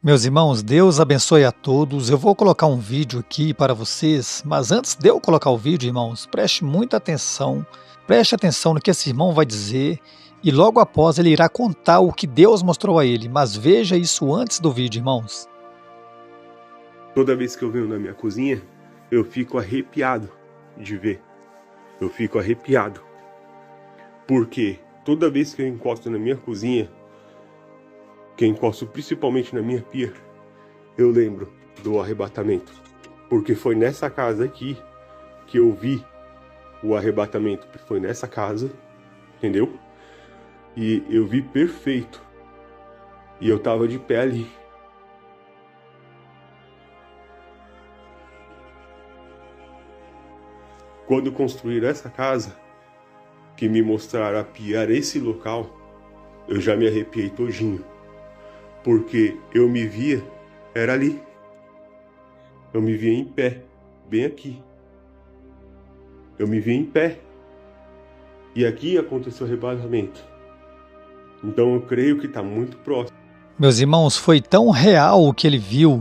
Meus irmãos, Deus abençoe a todos. Eu vou colocar um vídeo aqui para vocês, mas antes de eu colocar o vídeo, irmãos, preste muita atenção. Preste atenção no que esse irmão vai dizer e logo após ele irá contar o que Deus mostrou a ele. Mas veja isso antes do vídeo, irmãos. Toda vez que eu venho na minha cozinha, eu fico arrepiado de ver. Eu fico arrepiado. Porque toda vez que eu encosto na minha cozinha, que eu encosto principalmente na minha pia, eu lembro do arrebatamento. Porque foi nessa casa aqui que eu vi o arrebatamento. Foi nessa casa, entendeu? E eu vi perfeito. E eu tava de pé ali. Quando construíram essa casa, que me mostraram a pia esse local, eu já me arrepiei todinho. Porque eu me via, era ali. Eu me via em pé, bem aqui. Eu me via em pé. E aqui aconteceu o arrebatamento. Então eu creio que está muito próximo. Meus irmãos, foi tão real o que ele viu,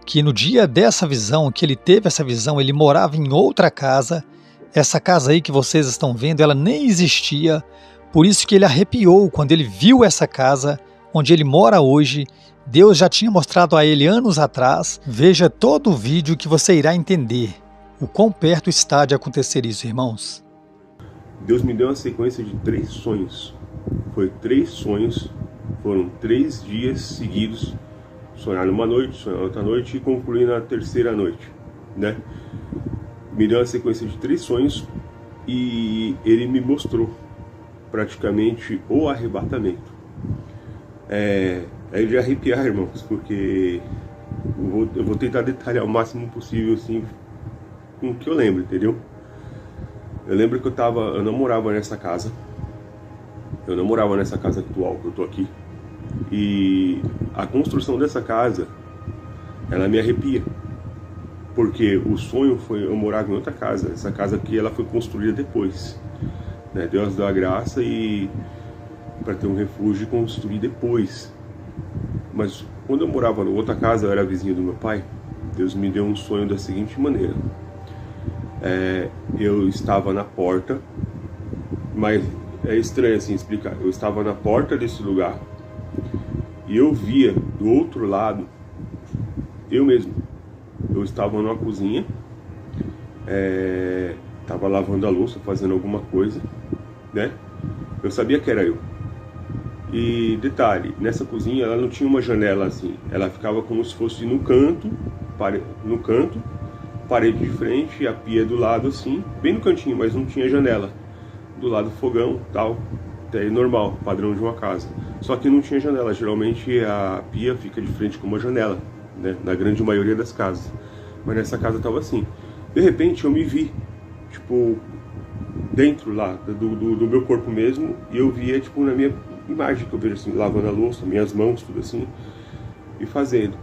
que no dia dessa visão, que ele teve essa visão, ele morava em outra casa. Essa casa aí que vocês estão vendo, ela nem existia. Por isso que ele arrepiou quando ele viu essa casa onde ele mora hoje. Deus já tinha mostrado a ele anos atrás. Veja todo o vídeo que você irá entender o quão perto está de acontecer isso, irmãos. Deus me deu uma sequência de 3 sonhos. Foi 3 sonhos, foram 3 dias seguidos. Sonhar numa noite, sonhar outra noite e concluir na terceira noite, né? Me deu uma sequência de 3 sonhos e ele me mostrou praticamente o arrebatamento. É de arrepiar, irmãos, porque eu vou tentar detalhar o máximo possível, assim, com o que eu lembro, entendeu? Eu lembro que eu não morava nessa casa. Eu não morava nessa casa atual que eu tô aqui. E a construção dessa casa, ela me arrepia. Porque o sonho foi eu morar em outra casa. Essa casa aqui, ela foi construída depois, né? Deus deu a graça e para ter um refúgio e construir depois. Mas quando eu morava em outra casa, eu era vizinho do meu pai. Deus me deu um sonho da seguinte maneira. Eu estava na porta, mas é estranho assim explicar. Eu estava na porta desse lugar e eu via do outro lado, eu mesmo. Eu estava numa cozinha, estava lavando a louça, fazendo alguma coisa, né? Eu sabia que era eu. E detalhe, nessa cozinha ela não tinha uma janela assim, ela ficava como se fosse no canto, parede de frente e a pia do lado assim, bem no cantinho, mas não tinha janela. Do lado do fogão, tal, até normal, padrão de uma casa. Só que não tinha janela, geralmente a pia fica de frente com uma janela, né, na grande maioria das casas. Mas nessa casa tava assim. De repente eu me vi, tipo, dentro lá do meu corpo mesmo, e eu via, tipo, na minha imagem que eu vejo assim, lavando a louça, minhas mãos, tudo assim, e fazendo.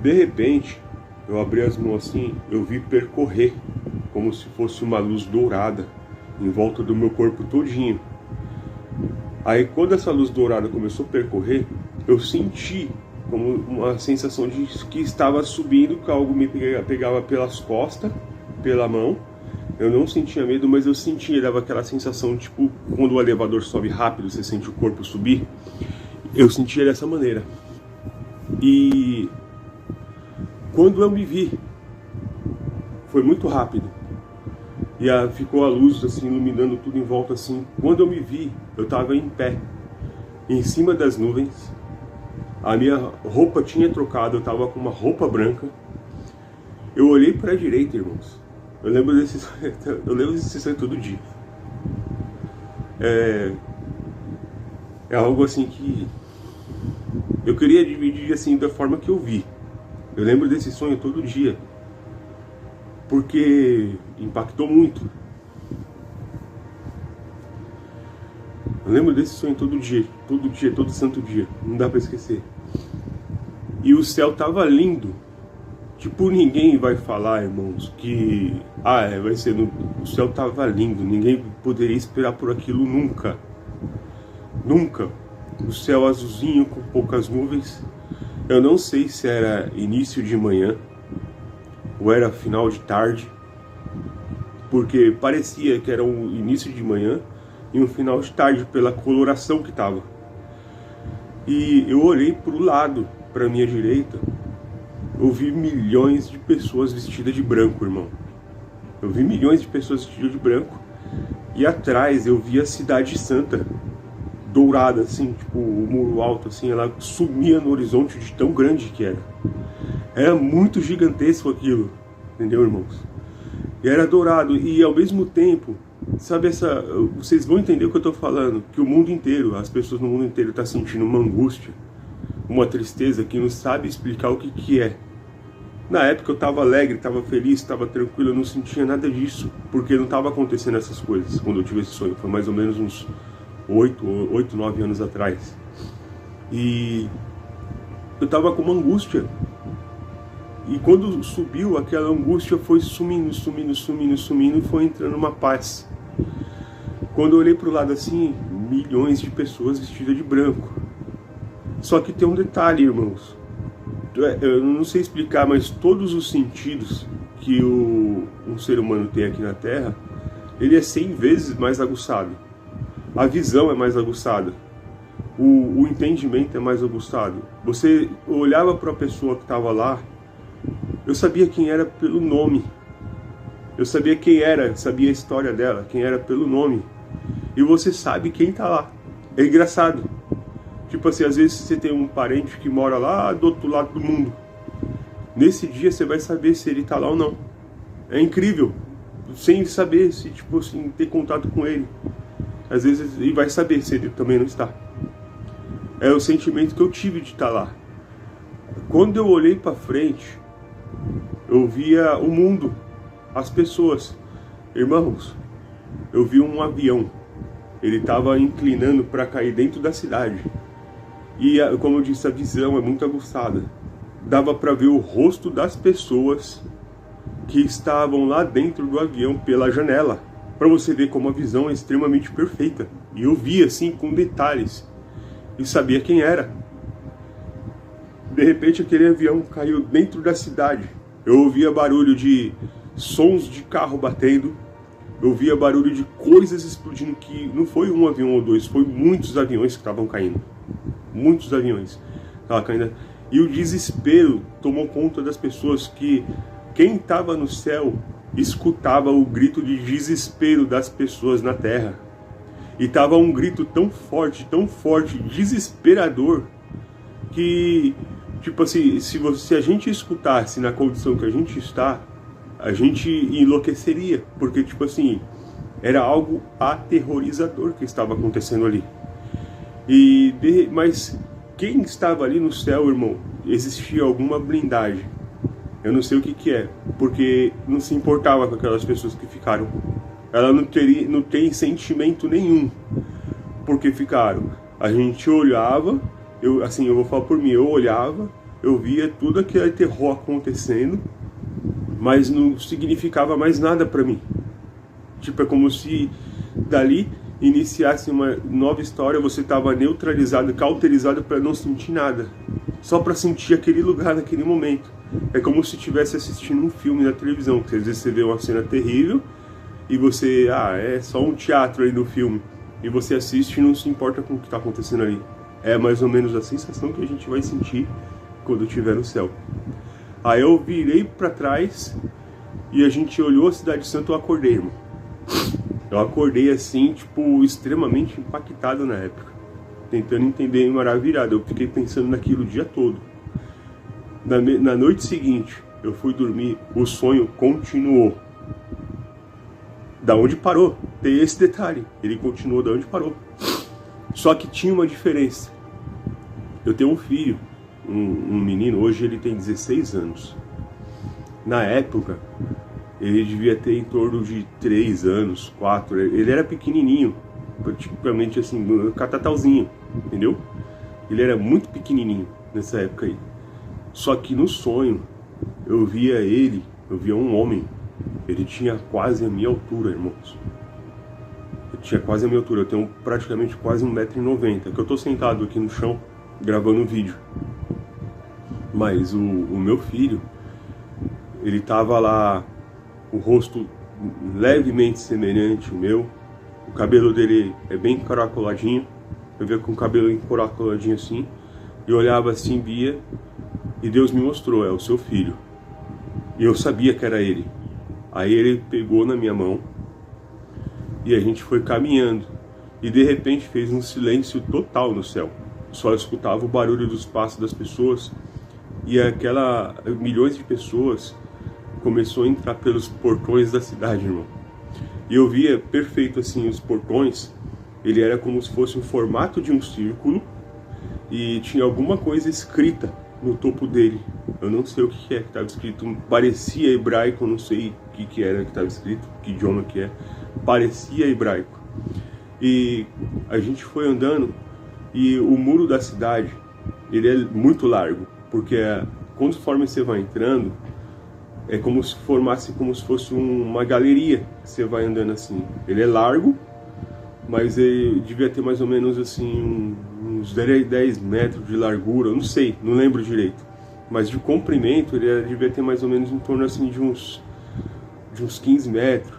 De repente, eu abri as mãos assim, eu vi percorrer, como se fosse uma luz dourada, em volta do meu corpo todinho. Aí quando essa luz dourada começou a percorrer, eu senti como uma sensação de que estava subindo, que algo me pegava pelas costas, pela mão. Eu não sentia medo, mas eu sentia, dava aquela sensação, tipo, quando o elevador sobe rápido, você sente o corpo subir. Eu sentia dessa maneira. E quando eu me vi, foi muito rápido. E ficou a luz, assim, iluminando tudo em volta, assim. Quando eu me vi, eu estava em pé, em cima das nuvens. A minha roupa tinha trocado, eu estava com uma roupa branca. Eu olhei para a direita, irmãos. Eu lembro desse sonho todo dia. É algo assim que eu queria dividir assim da forma que eu vi. Eu lembro desse sonho todo dia, porque impactou muito. Eu lembro desse sonho todo dia, todo santo dia. Não dá para esquecer. E o céu tava lindo. Tipo, ninguém vai falar, irmãos, que vai ser o céu tava lindo, ninguém poderia esperar por aquilo nunca. Nunca. O céu azulzinho com poucas nuvens Eu não sei se era início de manhã ou era final de tarde, porque parecia que era um início de manhã e um final de tarde pela coloração que estava. E eu olhei para o lado, para minha direita, eu vi milhões de pessoas vestidas de branco, irmão. Eu vi milhões de pessoas vestidas de branco e atrás eu vi a Cidade Santa, dourada assim, tipo o muro alto assim, ela sumia no horizonte de tão grande que era. Era muito gigantesco aquilo, entendeu, irmãos? E era dourado e ao mesmo tempo, sabe vocês vão entender o que eu tô falando, que o mundo inteiro, as pessoas no mundo inteiro tá sentindo uma angústia, uma tristeza que não sabe explicar o que é. Na época eu tava alegre, tava feliz, tava tranquilo, eu não sentia nada disso, porque não tava acontecendo essas coisas quando eu tive esse sonho. Foi mais ou menos uns 8, 9 anos atrás. E eu tava com uma angústia. E quando subiu, aquela angústia foi sumindo, e foi entrando uma paz. Quando eu olhei pro lado assim, milhões de pessoas vestidas de branco. Só que tem um detalhe, irmãos. Eu não sei explicar, mas todos os sentidos que um ser humano tem aqui na Terra, ele é 100 vezes mais aguçado. A visão é mais aguçada. O entendimento é mais aguçado. Você olhava para a pessoa que estava lá, eu sabia quem era pelo nome. Eu sabia quem era, sabia a história dela, quem era pelo nome. E você sabe quem está lá. É engraçado. Tipo assim, às vezes você tem um parente que mora lá do outro lado do mundo. Nesse dia você vai saber se ele está lá ou não. É incrível. Sem saber, se tipo assim, ter contato com ele. Às vezes ele vai saber se ele também não está. É o sentimento que eu tive de estar lá. Quando eu olhei para frente, eu via o mundo, as pessoas. Irmãos, eu vi um avião. Ele estava inclinando para cair dentro da cidade. E, como eu disse, a visão é muito aguçada. Dava para ver o rosto das pessoas que estavam lá dentro do avião pela janela. Para você ver como a visão é extremamente perfeita. E eu via assim com detalhes. E sabia quem era. De repente aquele avião caiu dentro da cidade. Eu ouvia barulho de sons de carro batendo. Eu ouvia barulho de coisas explodindo, que não foi um avião ou dois, foi muitos aviões que estavam caindo. Muitos aviões estavam caindo. E o desespero tomou conta das pessoas, que quem estava no céu escutava o grito de desespero das pessoas na terra. E estava um grito tão forte, desesperador, que, tipo assim, se a gente escutasse na condição que a gente está, a gente enlouqueceria, porque, tipo assim, era algo aterrorizador que estava acontecendo ali. Mas quem estava ali no céu, irmão, existia alguma blindagem. Eu não sei o que é, porque não se importava com aquelas pessoas que ficaram. Ela não tem sentimento nenhum, porque ficaram. A gente olhava, eu vou falar por mim, eu olhava, eu via tudo aquele terror acontecendo, mas não significava mais nada para mim. Tipo, é como se dali iniciasse uma nova história, você estava neutralizado, cauterizado para não sentir nada, só para sentir aquele lugar naquele momento. É como se estivesse assistindo um filme na televisão, que às vezes você vê uma cena terrível e você, é só um teatro aí no filme, e você assiste e não se importa com o que está acontecendo ali. É mais ou menos a sensação que a gente vai sentir quando estiver no céu. Aí eu virei para trás e a gente olhou a Cidade Santa, eu acordei, irmão. Eu acordei assim, tipo, extremamente impactado na época, tentando entender e maravilhado. Eu fiquei pensando naquilo o dia todo. Na noite seguinte, eu fui dormir, o sonho continuou. Da onde parou? Tem esse detalhe, ele continuou da onde parou. Só que tinha uma diferença. Eu tenho um filho, um menino, hoje ele tem 16 anos. Na época, ele devia ter em torno de 3 anos, 4. Ele era pequenininho, praticamente assim, catatauzinho, entendeu? Ele era muito pequenininho nessa época aí. Só que no sonho, eu via um homem. Ele tinha quase a minha altura, irmãos. Eu tinha quase a minha altura, eu tenho praticamente quase 1,90 m, que eu tô sentado aqui no chão, gravando um vídeo. Mas o meu filho, ele tava lá, o rosto levemente semelhante ao meu, o cabelo dele é bem encaracoladinho, eu via com o cabelo encaracoladinho assim, e olhava assim, via, e Deus me mostrou, é o seu filho. E eu sabia que era ele. Aí ele pegou na minha mão, e a gente foi caminhando, e de repente fez um silêncio total no céu. Só escutava o barulho dos passos das pessoas, e milhões de pessoas começou a entrar pelos portões da cidade, irmão. E eu via perfeito assim os portões, ele era como se fosse um formato de um círculo, e tinha alguma coisa escrita no topo dele. Eu não sei o que é que estava escrito, parecia hebraico, eu não sei o que era que estava escrito, que idioma que é, parecia hebraico. E a gente foi andando, e o muro da cidade, ele é muito largo, porque conforme você vai entrando, é como se formasse como se fosse uma galeria, que você vai andando assim. Ele é largo, mas ele devia ter mais ou menos assim uns 10 metros de largura, eu não sei, não lembro direito. Mas de comprimento ele devia ter mais ou menos em torno assim de uns 15 metros,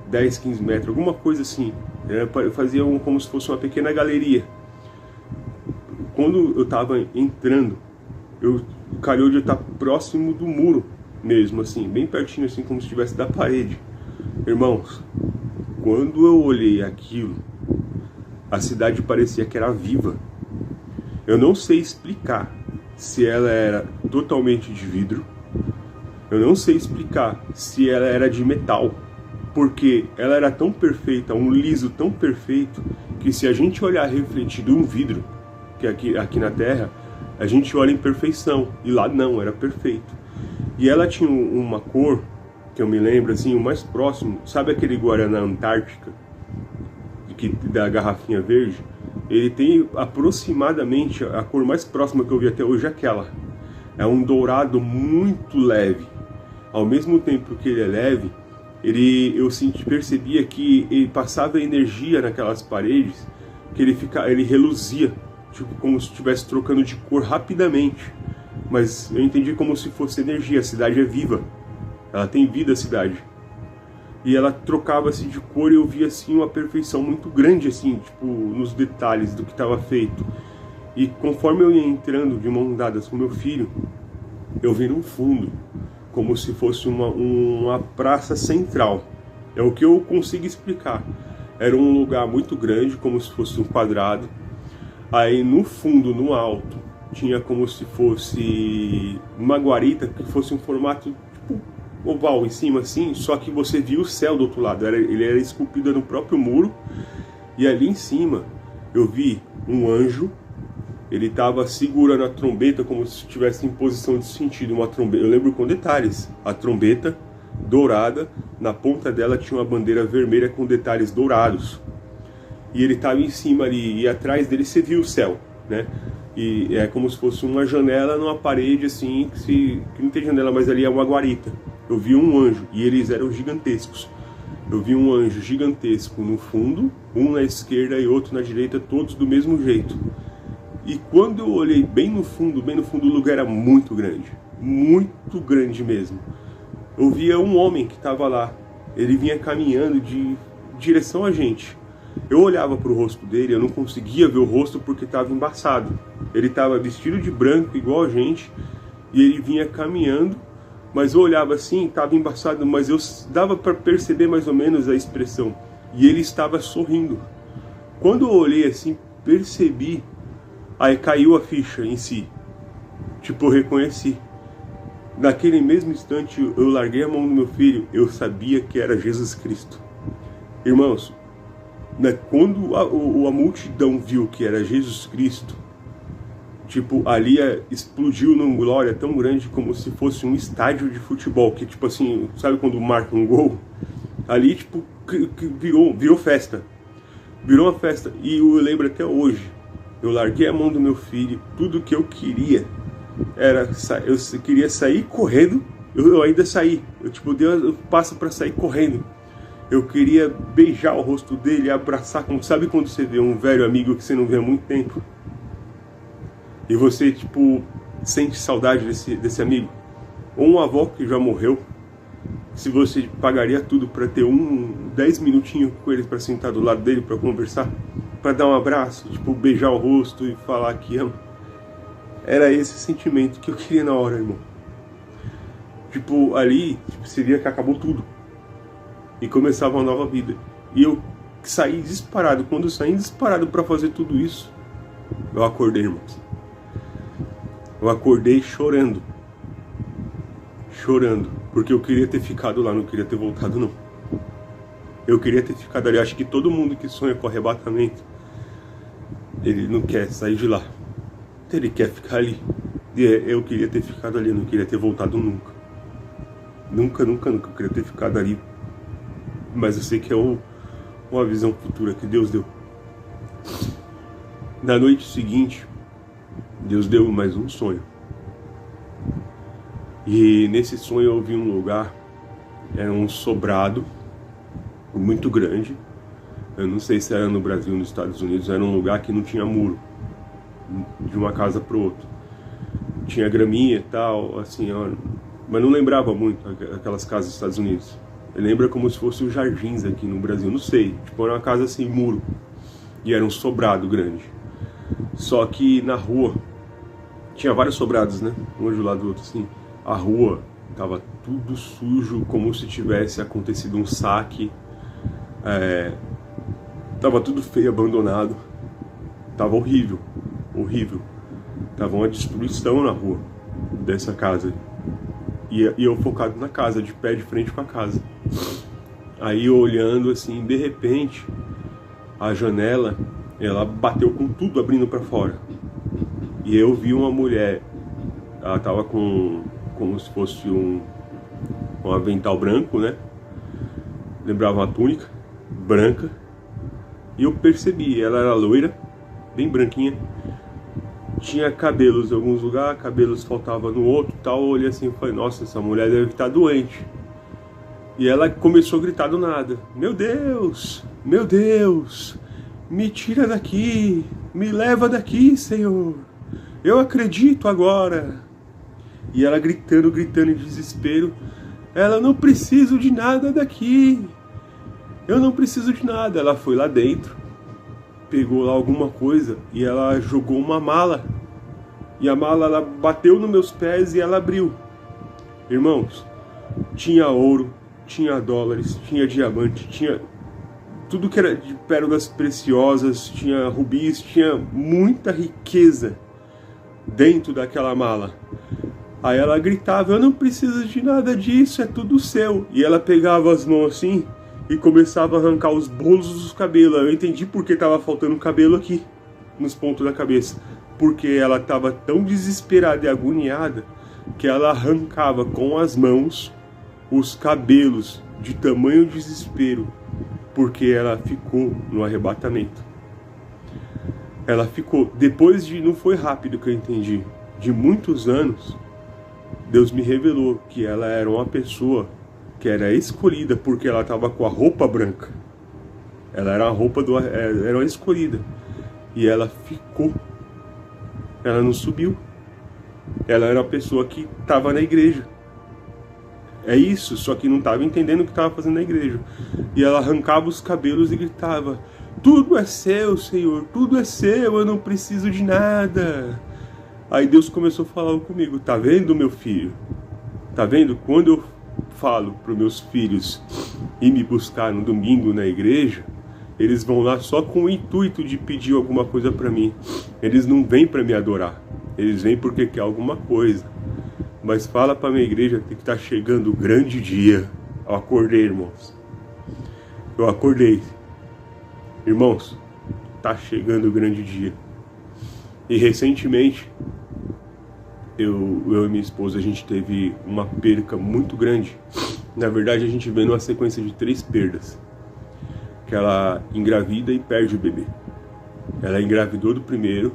10, 15 metros, alguma coisa assim. Fazia como se fosse uma pequena galeria. Quando eu estava entrando, calhou de estar próximo do muro mesmo, assim, bem pertinho, assim, como se estivesse da parede. Irmãos, quando eu olhei aquilo, a cidade parecia que era viva. Eu não sei explicar se ela era totalmente de vidro, eu não sei explicar se ela era de metal, porque ela era tão perfeita, um liso tão perfeito, que se a gente olhar refletido um vidro, que aqui na Terra, a gente olha em perfeição, e lá não, era perfeito. E ela tinha uma cor, que eu me lembro, assim, o mais próximo, sabe aquele Guaraná Antártica, da garrafinha verde? Ele tem aproximadamente, a cor mais próxima que eu vi até hoje é aquela. É um dourado muito leve. Ao mesmo tempo que ele é leve, eu percebia que ele passava energia naquelas paredes, que ele reluzia, tipo como se estivesse trocando de cor rapidamente. Mas eu entendi como se fosse energia. A cidade é viva, ela tem vida, a cidade. E ela trocava-se de cor, e eu via assim uma perfeição muito grande, assim, tipo, nos detalhes do que estava feito. E conforme eu ia entrando de mão dadas com meu filho, eu vi no fundo como se fosse uma praça central. É o que eu consigo explicar. Era um lugar muito grande, como se fosse um quadrado. Aí no fundo, no alto, tinha como se fosse uma guarita, que fosse um formato tipo oval em cima assim, só que você via o céu do outro lado. Ele era esculpido no próprio muro, e ali em cima eu vi um anjo. Ele estava segurando a trombeta como se estivesse em posição de sentido, uma trombeta. Eu lembro com detalhes, a trombeta dourada, na ponta dela tinha uma bandeira vermelha com detalhes dourados. E ele estava em cima ali, e atrás dele você viu o céu, né? E é como se fosse uma janela numa parede assim, que não tem janela, mas ali é uma guarita. Eu vi um anjo, e eles eram gigantescos. Eu vi um anjo gigantesco no fundo, um na esquerda e outro na direita, todos do mesmo jeito. E quando eu olhei bem no fundo, o lugar era muito grande mesmo. Eu via um homem que estava lá, ele vinha caminhando de direção a gente. Eu olhava para o rosto dele, eu não conseguia ver o rosto porque estava embaçado. Ele estava vestido de branco igual a gente, e ele vinha caminhando, mas eu olhava assim, estava embaçado, mas eu dava para perceber mais ou menos a expressão. E ele estava sorrindo. Quando eu olhei assim, percebi, aí caiu a ficha em si. Tipo, eu reconheci. Naquele mesmo instante, eu larguei a mão do meu filho, eu sabia que era Jesus Cristo. Irmãos, quando a multidão viu que era Jesus Cristo, tipo, ali explodiu numa glória tão grande como se fosse um estádio de futebol, que tipo assim, sabe quando marca um gol? Ali, tipo, virou festa. Virou uma festa. E eu lembro até hoje, eu larguei a mão do meu filho, tudo que eu queria era, eu queria sair correndo, eu ainda saí, eu dei um passo para sair correndo. Eu queria beijar o rosto dele, abraçar, como sabe quando você vê um velho amigo que você não vê há muito tempo? E você, tipo, sente saudade desse amigo. Ou uma avó que já morreu, se você pagaria tudo para ter 10 minutinhos com ele, para sentar do lado dele, para conversar, para dar um abraço, tipo, beijar o rosto e falar que ama. Era esse sentimento que eu queria na hora, irmão. Tipo, ali, seria que acabou tudo. E começava uma nova vida. E eu saí disparado. Quando eu saí disparado para fazer tudo isso, eu acordei, irmãos. Eu acordei chorando. Chorando. Porque eu queria ter ficado lá, não queria ter voltado, não. Eu queria ter ficado ali. Acho que todo mundo que sonha com arrebatamento, ele não quer sair de lá. Ele quer ficar ali. E eu queria ter ficado ali, não queria ter voltado nunca. Nunca, nunca, nunca. Eu queria ter ficado ali. Mas eu sei que é uma visão futura que Deus deu. Na noite seguinte, Deus deu mais um sonho. E nesse sonho eu vi um lugar, era um sobrado muito grande. Eu não sei se era no Brasil ou nos Estados Unidos. Era um lugar que não tinha muro, de uma casa para outra. Tinha graminha e tal, assim, mas não lembrava muito aquelas casas dos Estados Unidos. Lembra como se fosse os jardins aqui no Brasil, não sei. Tipo, era uma casa sem muro. E era um sobrado grande. Só que na rua, tinha vários sobrados, né? Um do lado do outro, assim. A rua tava tudo sujo, como se tivesse acontecido um saque. Tava tudo feio, abandonado. Tava horrível, horrível. Tava uma destruição na rua dessa casa. E eu focado na casa, de pé de frente com a casa. Aí eu olhando assim, de repente, a janela, ela bateu com tudo abrindo para fora. E eu vi uma mulher, ela tava como se fosse um avental branco, né? Lembrava uma túnica branca. E eu percebi, ela era loira, bem branquinha. Tinha cabelos em alguns lugares, cabelos faltava no outro, tal. Eu olhei assim e falei, nossa, essa mulher deve estar doente. E ela começou a gritar do nada, meu Deus, me tira daqui, me leva daqui, Senhor, eu acredito agora. E ela gritando em desespero, ela, não preciso de nada daqui, eu não preciso de nada. Ela foi lá dentro, pegou lá alguma coisa e ela jogou uma mala. E a mala, ela bateu nos meus pés e ela abriu. Irmãos, tinha ouro, tinha dólares, tinha diamante, tinha tudo que era de pérolas preciosas, tinha rubis, tinha muita riqueza dentro daquela mala. Aí ela gritava, eu não preciso de nada disso, é tudo seu. E ela pegava as mãos assim e começava a arrancar os bolos dos cabelos. Eu entendi porque estava faltando cabelo aqui, nos pontos da cabeça. Porque ela estava tão desesperada e agoniada que ela arrancava com as mãos os cabelos de tamanho desespero, porque ela ficou no arrebatamento. Ela ficou, depois de, não foi rápido que eu entendi, de muitos anos, Deus me revelou que ela era uma pessoa que era escolhida porque ela estava com a roupa branca. Ela era era uma escolhida. E ela ficou. Ela não subiu. Ela era uma pessoa que estava na igreja. É isso, só que não estava entendendo o que estava fazendo na igreja. E ela arrancava os cabelos e gritava, tudo é seu, Senhor, tudo é seu, eu não preciso de nada. Aí Deus começou a falar comigo, tá vendo, meu filho? Tá vendo? Quando eu falo para os meus filhos ir me buscar no domingo na igreja, eles vão lá só com o intuito de pedir alguma coisa para mim. Eles não vêm para me adorar, eles vêm porque quer alguma coisa. Mas fala para minha igreja que está chegando o grande dia. Eu acordei, irmãos. Eu acordei. Irmãos, está chegando o grande dia. E recentemente, eu e minha esposa, a gente teve uma perca muito grande. Na verdade, a gente veio numa sequência de 3 perdas. Que ela engravida e perde o bebê. Ela engravidou do primeiro,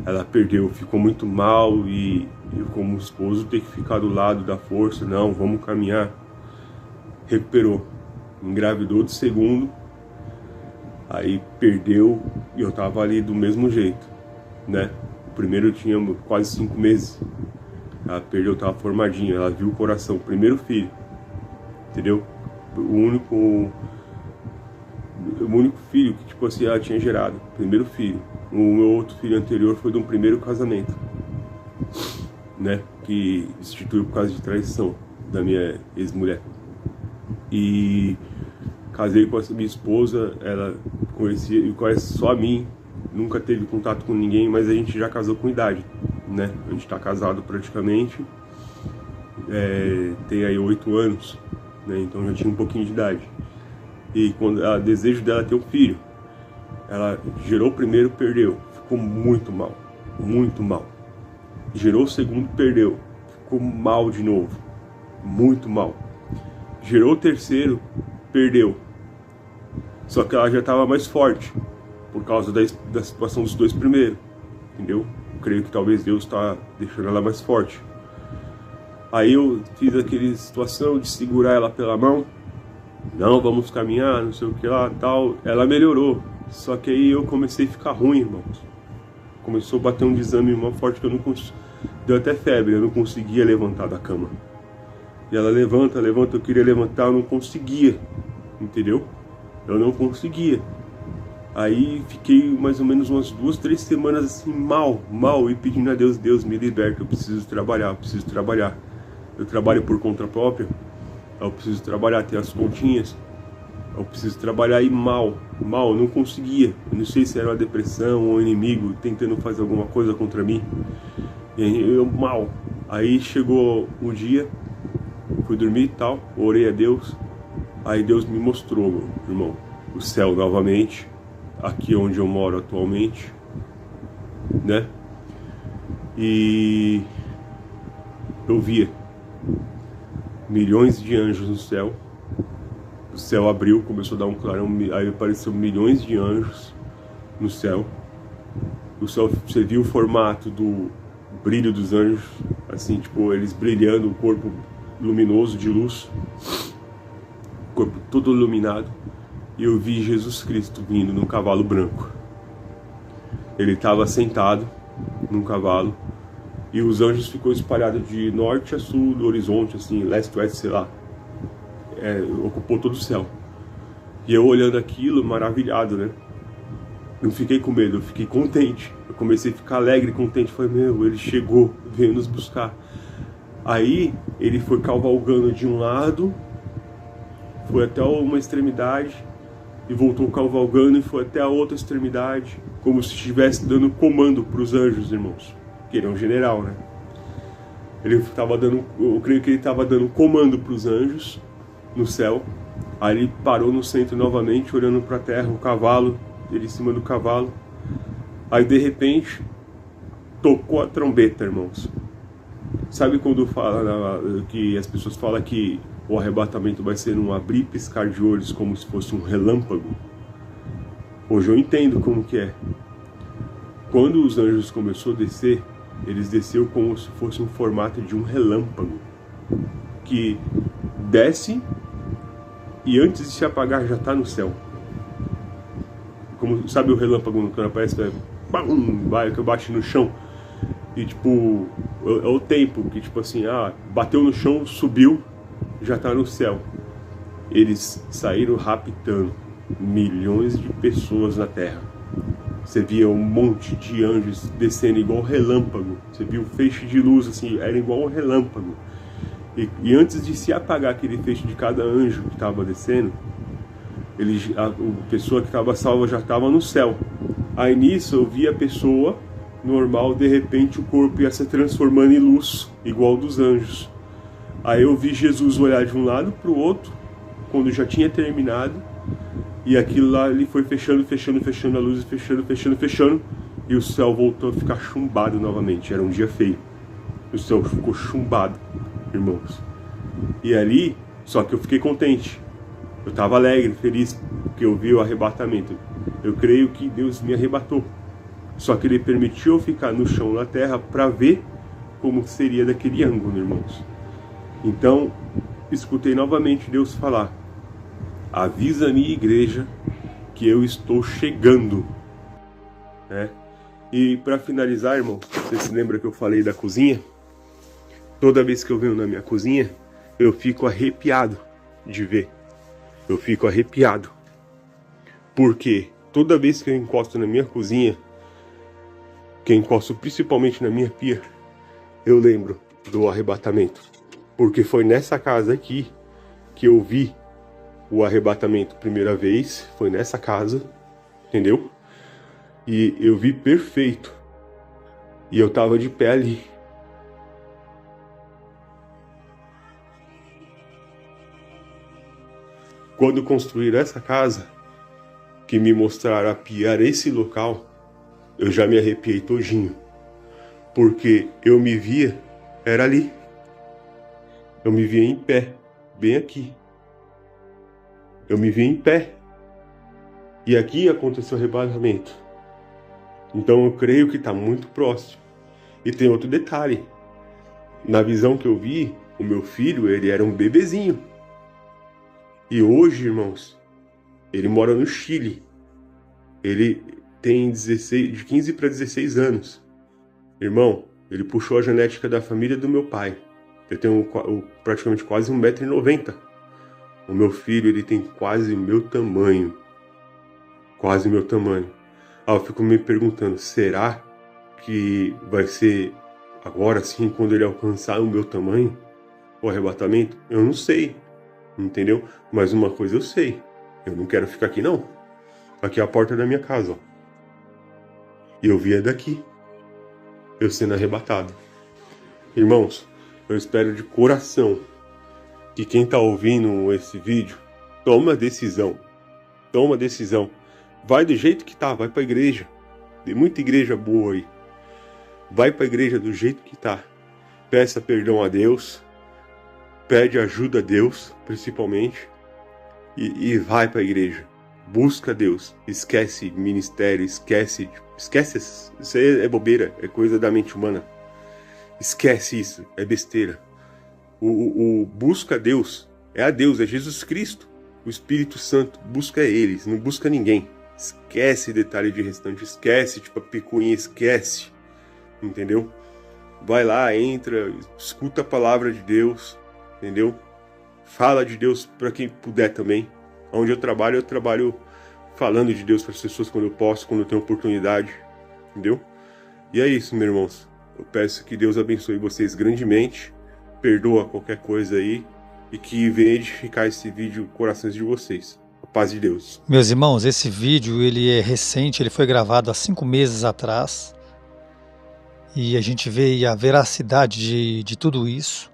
ela perdeu, ficou muito mal e eu, como esposo, tenho que ficar do lado da força, não, vamos caminhar. Recuperou, engravidou do segundo, aí perdeu e eu tava ali do mesmo jeito, né? primeiro tinha quase 5 meses. Ela perdeu, tava formadinha, ela viu o coração, o primeiro filho, entendeu? O único filho que, tipo assim, ela tinha gerado, primeiro filho. O meu outro filho anterior foi de um primeiro casamento, né? Que instituiu por causa de traição da minha ex-mulher. E casei com essa minha esposa, ela conhece só a mim, nunca teve contato com ninguém, mas a gente já casou com idade, né? A gente tá casado praticamente, tem aí 8 anos, né? Então já tinha um pouquinho de idade. E quando o desejo dela ter um filho, ela gerou o primeiro, perdeu, ficou muito mal, muito mal. Gerou o segundo, perdeu, ficou mal de novo, muito mal. Gerou o terceiro, perdeu. Só que ela já estava mais forte, por causa da situação dos 2 primeiros, entendeu? Eu creio que talvez Deus está deixando ela mais forte. Aí eu fiz aquela situação de segurar ela pela mão. Não, vamos caminhar, não sei o que lá, tal. Ela melhorou, só que aí eu comecei a ficar ruim, irmãos. Começou a bater um desânimo muito forte que eu não conseguia. Deu até febre, eu não conseguia levantar da cama. E ela levanta, eu queria levantar, eu não conseguia, entendeu? Eu não conseguia. Aí fiquei mais ou menos umas 2, 3 semanas assim, mal, e pedindo a Deus, Deus me liberta, eu preciso trabalhar, Eu trabalho por conta própria, eu preciso trabalhar, ter as continhas, eu preciso trabalhar e mal, eu não conseguia. Eu não sei se era uma depressão ou um inimigo tentando fazer alguma coisa contra mim. E eu mal. Aí chegou o dia, fui dormir e tal, orei a Deus. Aí Deus me mostrou, meu irmão, o céu novamente, aqui onde eu moro atualmente, né? E eu via milhões de anjos no céu. O céu abriu, começou a dar um clarão, aí apareceu milhões de anjos no céu. O céu, você viu o formato do brilho dos anjos, assim, tipo, eles brilhando, o corpo luminoso de luz, o corpo todo iluminado. E eu vi Jesus Cristo vindo num cavalo branco. Ele estava sentado num cavalo e os anjos ficou espalhados de norte a sul do horizonte, assim, leste, oeste, sei lá. Ocupou todo o céu. E eu olhando aquilo, maravilhado, né? Não fiquei com medo, eu fiquei contente. Eu comecei a ficar alegre, contente. Falei, meu, ele chegou, veio nos buscar. Aí ele foi cavalgando de um lado, foi até uma extremidade e voltou cavalgando e foi até a outra extremidade, como se estivesse dando comando para os anjos, irmãos. Que ele é um general, né? Ele estava dando, eu creio que ele estava dando comando para os anjos no céu. Aí ele parou no centro novamente, olhando para a terra, o cavalo, ele em cima do cavalo. Aí de repente tocou a trombeta, irmãos. Sabe quando fala que as pessoas falam que o arrebatamento vai ser um abrir e piscar de olhos, como se fosse um relâmpago? Hoje eu entendo como que é. Quando os anjos começaram a descer, eles desceram como se fosse um formato de um relâmpago, que desce e antes de se apagar já está no céu. Como, sabe o relâmpago quando aparece, vai que bate no chão? E tipo, é o tempo que tipo assim, bateu no chão, subiu, já está no céu. Eles saíram raptando milhões de pessoas na terra. Você via um monte de anjos descendo igual relâmpago. Você via um feixe de luz assim, era igual um relâmpago. E antes de se apagar aquele feixe de cada anjo que estava descendo, a pessoa que estava salva já estava no céu. Aí nisso eu vi a pessoa normal, de repente o corpo ia se transformando em luz, igual dos anjos. Aí eu vi Jesus olhar de um lado para o outro, quando já tinha terminado, e aquilo lá ele foi fechando a luz, fechando, e o céu voltou a ficar chumbado novamente. Era um dia feio, o céu ficou chumbado, irmãos. E ali, só que eu fiquei contente, eu estava alegre, feliz, porque eu vi o arrebatamento. Eu creio que Deus me arrebatou, só que Ele permitiu eu ficar no chão, na terra, para ver como seria daquele ângulo, irmãos. Então, escutei novamente Deus falar: avisa a minha igreja que eu estou chegando, né? E para finalizar, irmão, você se lembra que eu falei da cozinha? Toda vez que eu venho na minha cozinha, eu fico arrepiado de ver. Eu fico arrepiado. Porque toda vez que eu encosto na minha cozinha, que eu encosto principalmente na minha pia, eu lembro do arrebatamento. Porque foi nessa casa aqui que eu vi o arrebatamento primeira vez. Foi nessa casa, entendeu? E eu vi perfeito. E eu tava de pé ali. Quando construíram essa casa, que me mostraram a pia esse local, eu já me arrepiei todinho. Porque eu me via, era ali. Eu me via em pé, bem aqui. Eu me via em pé. E aqui aconteceu o arrebatamento. Então eu creio que está muito próximo. E tem outro detalhe. Na visão que eu vi, o meu filho, ele era um bebezinho. E hoje, irmãos, ele mora no Chile. Ele tem de 15 para 16 anos. Irmão, ele puxou a genética da família do meu pai. Eu tenho praticamente quase 1,90 m. O meu filho, ele tem quase o meu tamanho. Quase o meu tamanho. Eu fico me perguntando, será que vai ser agora sim, quando ele alcançar o meu tamanho, o arrebatamento? Eu não sei, entendeu? Mas uma coisa eu sei, eu não quero ficar aqui não. Aqui é a porta da minha casa, ó. E eu via daqui, eu sendo arrebatado. Irmãos, eu espero de coração que quem tá ouvindo esse vídeo toma decisão. Toma decisão. Vai do jeito que tá, vai pra igreja. Tem muita igreja boa aí. Vai pra igreja do jeito que tá. Peça perdão a Deus. Pede ajuda a Deus, principalmente. E vai pra igreja. Busca Deus. Esquece ministério, esquece. Isso aí é bobeira, é coisa da mente humana. Esquece isso, é besteira. O busca Deus é a Deus, é Jesus Cristo. O Espírito Santo busca eles, não busca ninguém. Esquece detalhe de restante, esquece, tipo a picuinha, esquece, entendeu? Vai lá, entra, escuta a palavra de Deus, entendeu? Fala de Deus para quem puder também. Onde eu trabalho falando de Deus para as pessoas quando eu posso, quando eu tenho oportunidade, entendeu? E é isso, meus irmãos. Eu peço que Deus abençoe vocês grandemente, perdoa qualquer coisa aí e que venha edificar esse vídeo corações de vocês. A paz de Deus. Meus irmãos, esse vídeo ele é recente, ele foi gravado há 5 meses atrás e a gente vê a veracidade de tudo isso.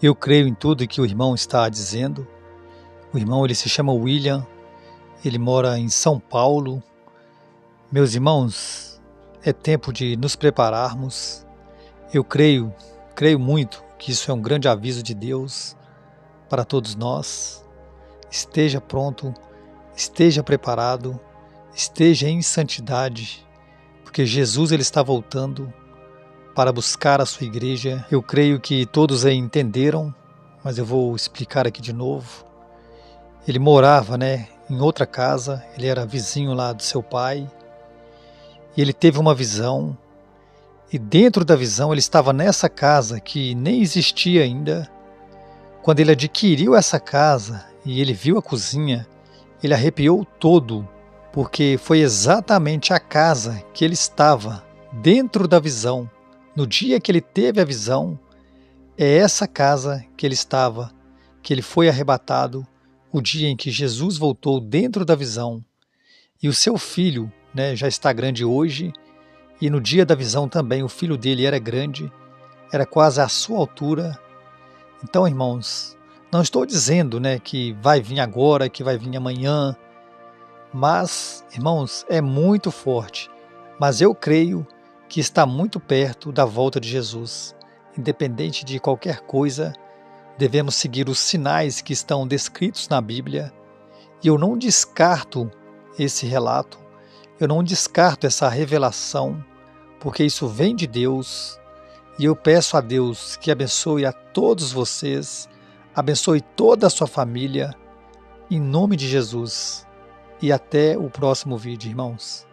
Eu creio em tudo que o irmão está dizendo. O irmão ele se chama William, ele mora em São Paulo. Meus irmãos, é tempo de nos prepararmos. Eu creio muito que isso é um grande aviso de Deus para todos nós. Esteja pronto, esteja preparado, esteja em santidade, porque Jesus ele está voltando para buscar a sua igreja. Eu creio que todos aí entenderam, mas eu vou explicar aqui de novo. Ele morava, em outra casa, ele era vizinho lá do seu pai, e ele teve uma visão, e dentro da visão ele estava nessa casa que nem existia ainda. Quando ele adquiriu essa casa e ele viu a cozinha, ele arrepiou todo, porque foi exatamente a casa que ele estava dentro da visão. No dia que ele teve a visão, é essa casa que ele estava, que ele foi arrebatado, o dia em que Jesus voltou dentro da visão. E o seu filho, já está grande hoje, e no dia da visão também o filho dele era grande, era quase à sua altura. Então, irmãos, não estou dizendo que vai vir agora, que vai vir amanhã, mas, irmãos, é muito forte. Mas eu creio que está muito perto da volta de Jesus. Independente de qualquer coisa, devemos seguir os sinais que estão descritos na Bíblia. E eu não descarto esse relato, eu não descarto essa revelação, porque isso vem de Deus. E eu peço a Deus que abençoe a todos vocês, abençoe toda a sua família, em nome de Jesus. E até o próximo vídeo, irmãos.